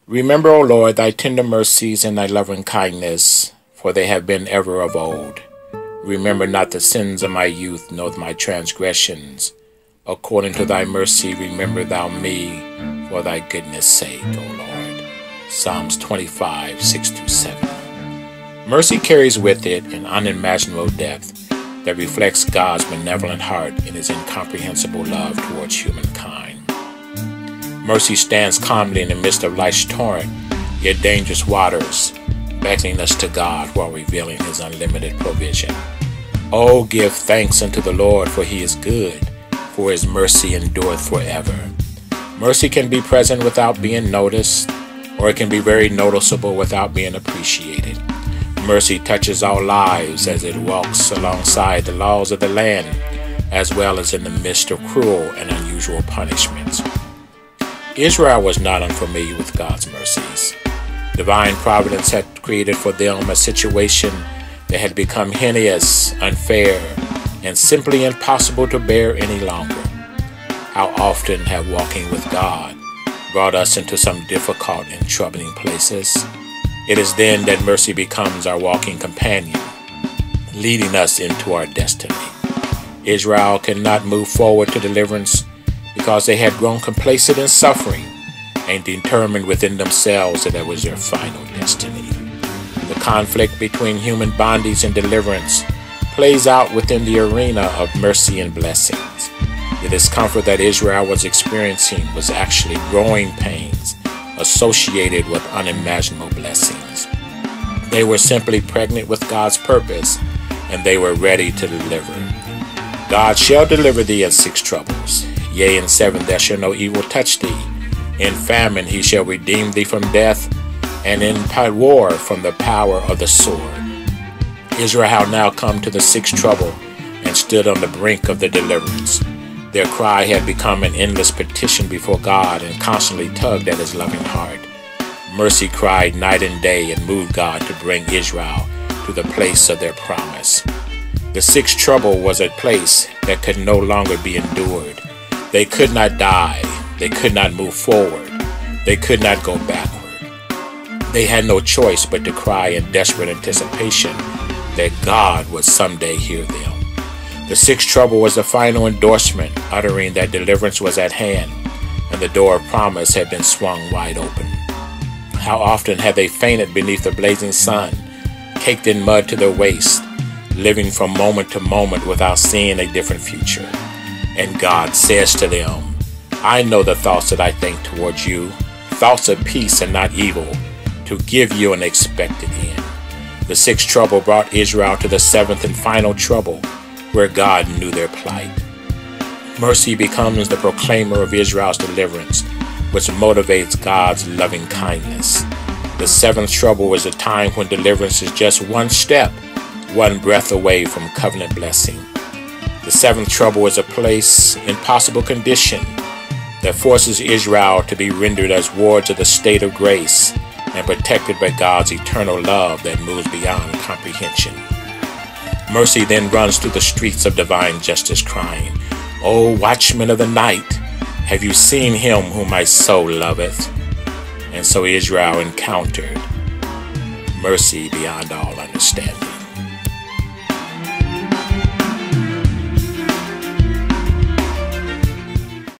Remember, O Lord, thy tender mercies and thy loving kindness, for they have been ever of old. Remember not the sins of my youth, nor my transgressions. According to thy mercy, remember thou me, for thy goodness' sake, O Lord. Psalms 25, 6-7. Mercy carries with it an unimaginable depth that reflects God's benevolent heart and his incomprehensible love towards humankind. Mercy stands calmly in the midst of life's torrent, yet dangerous waters, beckoning us to God while revealing his unlimited provision. Oh, give thanks unto the Lord, for he is good, for his mercy endureth forever. Mercy can be present without being noticed, or it can be very noticeable without being appreciated. Mercy touches our lives as it walks alongside the laws of the land, as well as in the midst of cruel and unusual punishments. Israel was not unfamiliar with God's mercies. Divine providence had created for them a situation that had become heinous, unfair, and simply impossible to bear any longer. How often have walking with God brought us into some difficult and troubling places? It is then that mercy becomes our walking companion, leading us into our destiny. Israel could not move forward to deliverance because they had grown complacent in suffering and determined within themselves that that was their final destiny. The conflict between human bondage and deliverance plays out within the arena of mercy and blessings. The discomfort that Israel was experiencing was actually growing pains associated with unimaginable blessings. They were simply pregnant with God's purpose, and they were ready to deliver. God shall deliver thee in 6 troubles. Yea, in 7 there shall no evil touch thee. In famine he shall redeem thee from death, and in war from the power of the sword. Israel had now come to the 6th trouble and stood on the brink of the deliverance. Their cry had become an endless petition before God and constantly tugged at his loving heart. Mercy cried night and day and moved God to bring Israel to the place of their promise. The 6th trouble was a place that could no longer be endured. They could not die. They could not move forward. They could not go backward. They had no choice but to cry in desperate anticipation that God would someday hear them. The 6th trouble was the final endorsement, uttering that deliverance was at hand and the door of promise had been swung wide open. How often had they fainted beneath the blazing sun, caked in mud to their waist, living from moment to moment without seeing a different future. And God says to them, I know the thoughts that I think towards you, thoughts of peace and not evil, to give you an expected end. The 6th trouble brought Israel to the 7th and final trouble, where God knew their plight. Mercy becomes the proclaimer of Israel's deliverance, which motivates God's loving kindness. The 7th trouble was a time when deliverance is just one step, one breath away from covenant blessing. The 7th trouble is a place, impossible condition, that forces Israel to be rendered as wards of the state of grace and protected by God's eternal love that moves beyond comprehension. Mercy then runs through the streets of divine justice crying, O watchmen of the night, have you seen him whom my soul loveth? And so Israel encountered mercy beyond all understanding.